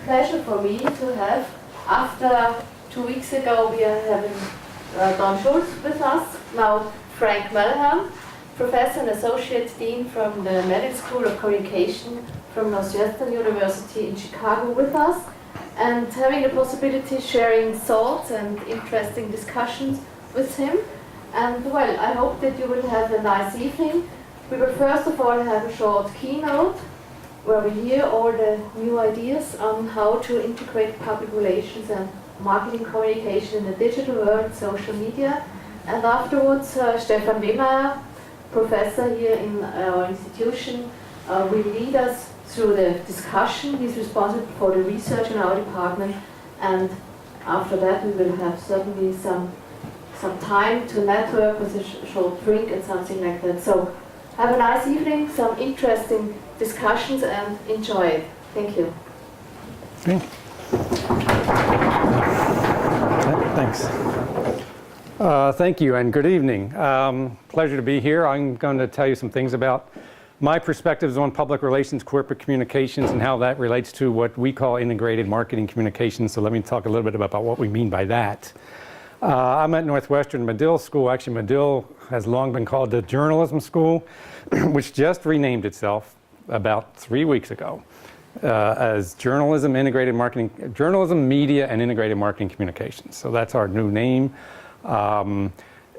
pleasure for me to have, after 2 weeks ago, we are having Don Schulz with us, now Frank Mulhern, Professor and Associate Dean from the Medical School of Communication from Northwestern University in Chicago with us, and having the possibility of sharing thoughts and interesting discussions with him. And well, I hope that you will have a nice evening. We will first of all have a short keynote where we hear all the new ideas on how to integrate public relations and marketing communication in the digital world, social media. And afterwards, Stefan Wehmeyer, professor here in our institution, will lead us through the discussion. He's responsible for the research in our department, and after that we will have certainly some time to network with a short drink and something like that. So have a nice evening, some interesting discussions, and enjoy it. Thank you. Okay. Thanks. Thank you and good evening. Pleasure to be here. I'm going to tell you some things about my perspectives on public relations, corporate communications, and how that relates to what we call integrated marketing communications. So let me talk a little bit about what we mean by that. I'm at Northwestern Medill School. Actually, Medill has long been called the Journalism School, which just renamed itself about 3 weeks ago as Journalism, Media, and Integrated Marketing Communications. So that's our new name. And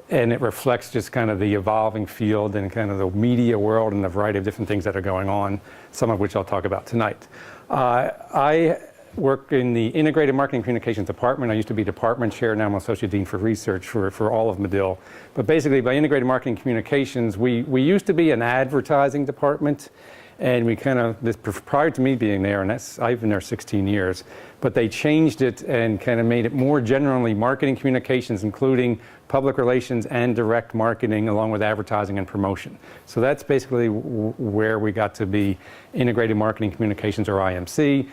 it reflects just kind of the evolving field and kind of the media world and the variety of different things that are going on, some of which I'll talk about tonight. I work in the Integrated Marketing Communications Department. I used to be department chair, now I'm Associate Dean for Research for all of Medill. But basically, by Integrated Marketing Communications, we used to be an advertising department, and we kind of, prior to me being there, and I've been there 16 years, but they changed it and kind of made it more generally marketing communications, including public relations and direct marketing, along with advertising and promotion. So that's basically where we got to be Integrated Marketing Communications, or IMC.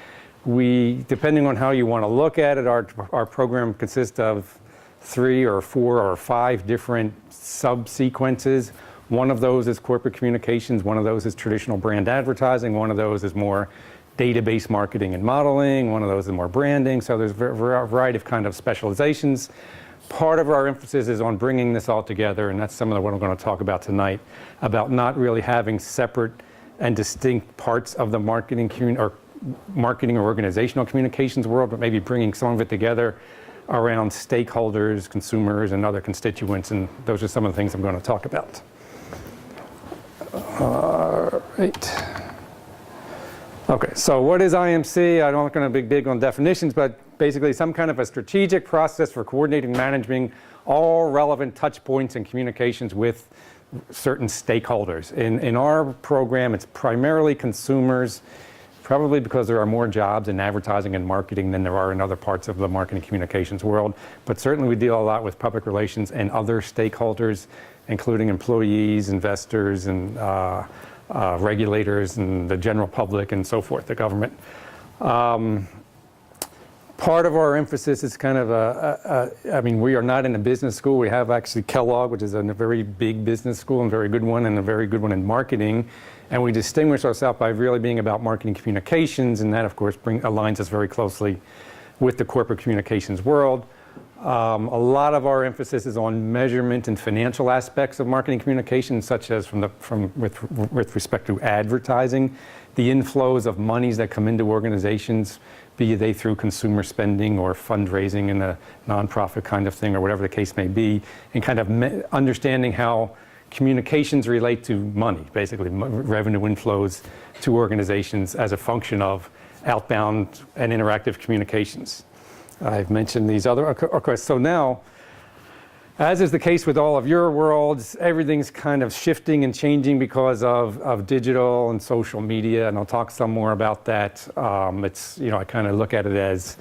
We, depending on how you want to look at it, our program consists of 3 or 4 or 5 different subsequences. One of those is corporate communications, one of those is traditional brand advertising, one of those is more database marketing and modeling, one of those is more branding. So there's a variety of kind of specializations. Part of our emphasis is on bringing this all together, and that's some of what I'm going to talk about tonight, about not really having separate and distinct parts of the marketing or organizational communications world, but maybe bringing some of it together around stakeholders, consumers, and other constituents, and those are some of the things I'm going to talk about. Right. Okay, so what is IMC? I'm not going to be big on definitions, but basically some kind of a strategic process for coordinating, managing all relevant touch points and communications with certain stakeholders. In our program, it's primarily consumers, probably because there are more jobs in advertising and marketing than there are in other parts of the marketing communications world. But certainly we deal a lot with public relations and other stakeholders, including employees, investors, and regulators, and the general public, and so forth, the government. Part of our emphasis is kind of I mean, we are not in a business school. We have actually Kellogg, which is a very big business school and very good one, and a very good one in marketing. And we distinguish ourselves by really being about marketing communications, and that, of course, aligns us very closely with the corporate communications world. A lot of our emphasis is on measurement and financial aspects of marketing communications, such as with respect to advertising, the inflows of monies that come into organizations, be they through consumer spending or fundraising in a nonprofit kind of thing, or whatever the case may be, and kind of understanding how communications relate to money, basically revenue inflows to organizations as a function of outbound and interactive communications. I've mentioned these other, of course, so now, as is the case with all of your worlds, everything's kind of shifting and changing because of digital and social media, and I'll talk some more about that. It's, I kind of look at it as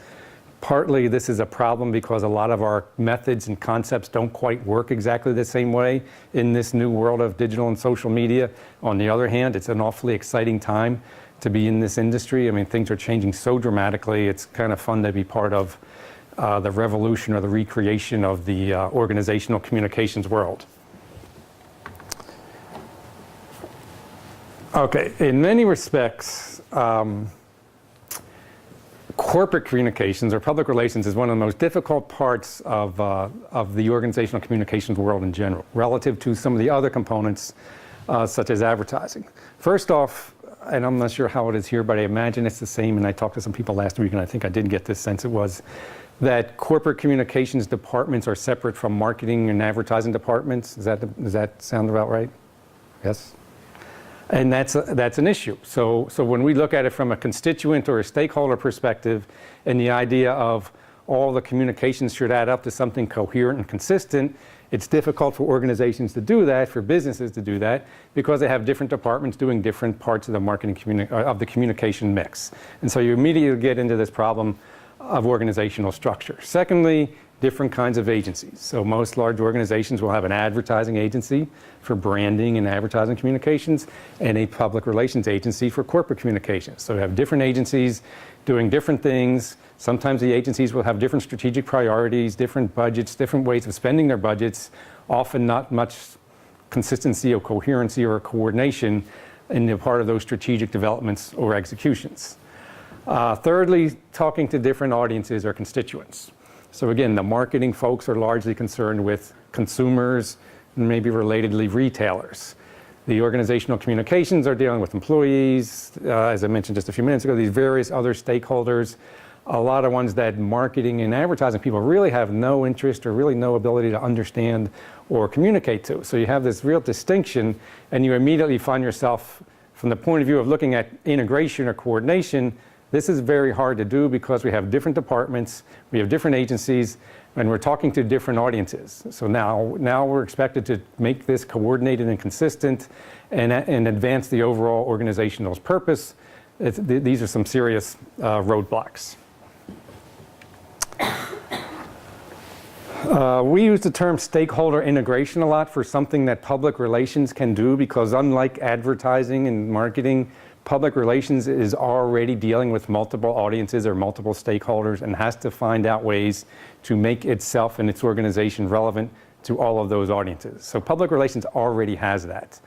partly this is a problem because a lot of our methods and concepts don't quite work exactly the same way in this new world of digital and social media. On the other hand, it's an awfully exciting time to be in this industry. I mean, things are changing so dramatically. It's kind of fun to be part of the revolution or the recreation of the organizational communications world. Okay, in many respects, corporate communications or public relations is one of the most difficult parts of the organizational communications world in general, relative to some of the other components, such as advertising. First off, and I'm not sure how it is here, but I imagine it's the same, and I talked to some people last week, and I think I did get this sense it was, that corporate communications departments are separate from marketing and advertising departments. Does that sound about right? Yes? And that's an issue. So when we look at it from a constituent or a stakeholder perspective, and the idea of all the communications should add up to something coherent and consistent, it's difficult for organizations to do that, for businesses to do that, because they have different departments doing different parts of the marketing of the communication mix. And so you immediately get into this problem of organizational structure. Secondly, different kinds of agencies. So most large organizations will have an advertising agency for branding and advertising communications, and a public relations agency for corporate communications. So you have different agencies doing different things. Sometimes the agencies will have different strategic priorities, different budgets, different ways of spending their budgets, often not much consistency or coherency or coordination in the part of those strategic developments or executions. Thirdly, talking to different audiences or constituents. So again, the marketing folks are largely concerned with consumers and maybe relatedly retailers. The organizational communications are dealing with employees, as I mentioned just a few minutes ago, these various other stakeholders, a lot of ones that marketing and advertising people really have no interest or really no ability to understand or communicate to. So you have this real distinction, and you immediately find yourself, from the point of view of looking at integration or coordination, this is very hard to do because we have different departments, we have different agencies, and we're talking to different audiences. So now we're expected to make this coordinated and consistent and advance the overall organizational purpose. These are some serious roadblocks. We use the term stakeholder integration a lot for something that public relations can do, because unlike advertising and marketing, public relations is already dealing with multiple audiences or multiple stakeholders and has to find out ways to make itself and its organization relevant to all of those audiences. So public relations already has that.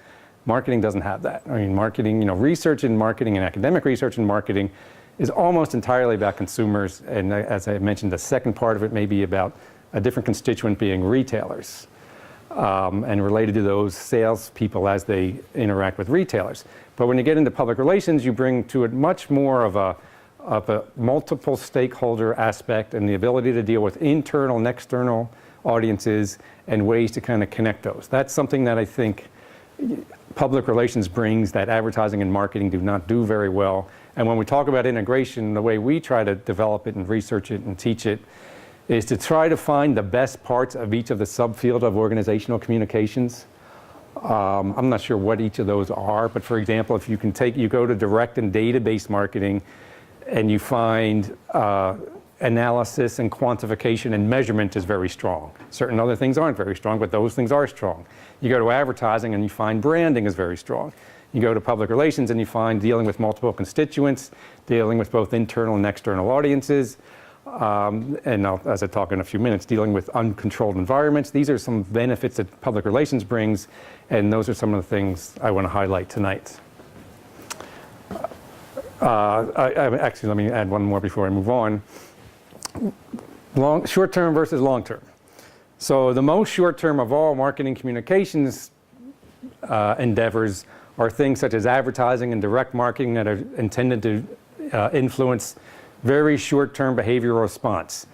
Marketing doesn't have that. I mean, marketing, research in marketing and academic research in marketing is almost entirely about consumers. And as I mentioned, the second part of it may be about a different constituent being retailers. And related to those salespeople as they interact with retailers. But when you get into public relations, you bring to it much more of a multiple stakeholder aspect and the ability to deal with internal and external audiences and ways to kind of connect those. That's something that I think public relations brings that advertising and marketing do not do very well. And when we talk about integration, the way we try to develop it and research it and teach it is to try to find the best parts of each of the subfield of organizational communications. I'm not sure what each of those are, but for example, if you go to direct and database marketing and you find analysis and quantification and measurement is very strong. Certain other things aren't very strong, but those things are strong. You go to advertising and you find branding is very strong. You go to public relations and you find dealing with multiple constituents, dealing with both internal and external audiences, and I'll, as I talk in a few minutes, dealing with uncontrolled environments. These are some benefits that public relations brings, and those are some of the things I want to highlight tonight. Actually, let me add one more before I move on. Short-term versus long-term. So the most short-term of all marketing communications endeavors are things such as advertising and direct marketing that are intended to influence very short-term behavioral response.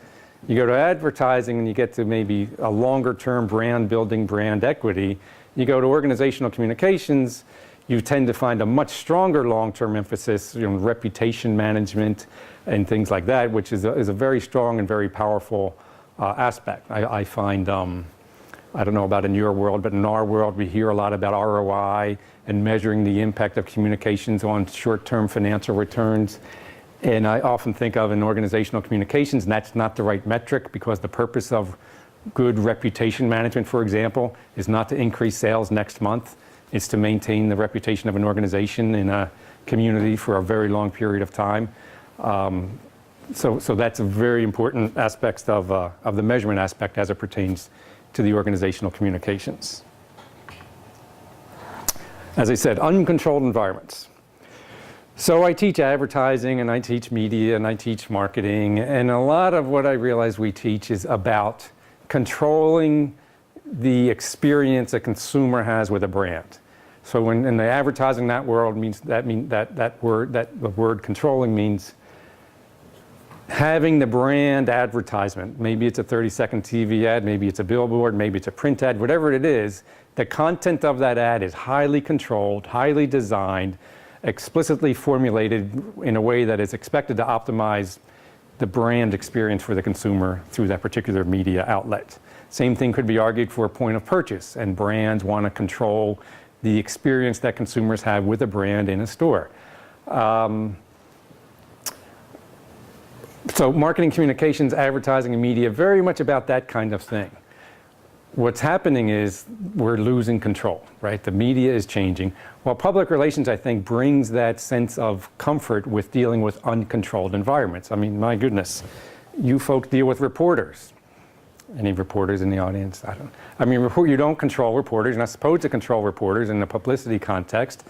You go to advertising and you get to maybe a longer-term brand building, brand equity. You go to organizational communications, you tend to find a much stronger long-term emphasis, reputation management and things like that, which is a very strong and very powerful aspect. I find, I don't know about in your world, but in our world we hear a lot about ROI and measuring the impact of communications on short-term financial returns. And I often think of in organizational communications, and that's not the right metric, because the purpose of good reputation management, for example, is not to increase sales next month. It's to maintain the reputation of an organization in a community for a very long period of time. So that's a very important aspect of the measurement aspect as it pertains to the organizational communications. As I said, uncontrolled environments. So I teach advertising, and I teach media, and I teach marketing, and a lot of what I realize we teach is about controlling the experience a consumer has with a brand. So when in the advertising that world means that the word controlling means having the brand advertisement. Maybe it's a 30-second TV ad, maybe it's a billboard, maybe it's a print ad, whatever it is, the content of that ad is highly controlled, highly designed, explicitly formulated in a way that is expected to optimize the brand experience for the consumer through that particular media outlet. Same thing could be argued for a point of purchase, and brands want to control the experience that consumers have with a brand in a store. So marketing, communications, advertising, and media, very much about that kind of thing. What's happening is we're losing control, right? The media is changing. While public relations, I think, brings that sense of comfort with dealing with uncontrolled environments. I mean, my goodness, you folks deal with reporters. Any reporters in the audience? I mean, you don't control reporters. You're not supposed to control reporters in the publicity context,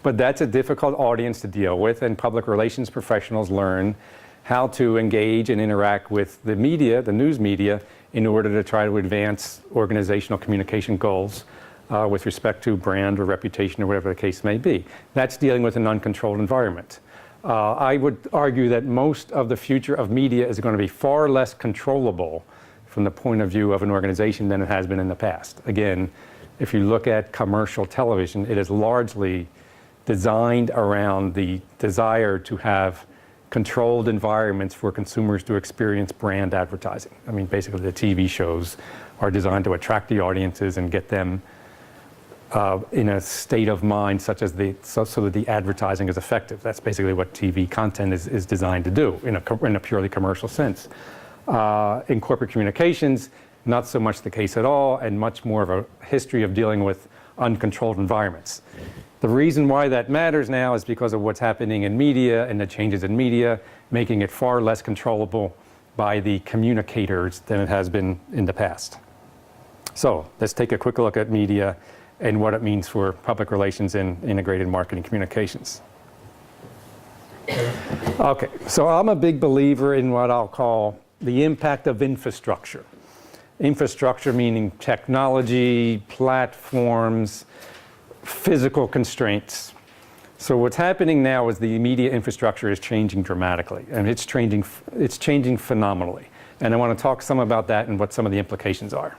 but that's a difficult audience to deal with, and public relations professionals learn how to engage and interact with the media, the news media, in order to try to advance organizational communication goals with respect to brand or reputation or whatever the case may be. That's dealing with an uncontrolled environment. I would argue that most of the future of media is going to be far less controllable from the point of view of an organization than it has been in the past. Again, if you look at commercial television, it is largely designed around the desire to have controlled environments for consumers to experience brand advertising. I mean, basically the TV shows are designed to attract the audiences and get them in a state of mind such as so that the advertising is effective. That's basically what TV content is designed to do in a purely commercial sense. In corporate communications, not so much the case at all, and much more of a history of dealing with uncontrolled environments. The reason why that matters now is because of what's happening in media and the changes in media, making it far less controllable by the communicators than it has been in the past. So let's take a quick look at media and what it means for public relations and integrated marketing communications. Okay, so I'm a big believer in what I'll call the impact of infrastructure. Infrastructure meaning technology, platforms, physical constraints. So what's happening now is the media infrastructure is changing dramatically, and it's changing phenomenally. And I want to talk some about that and what some of the implications are.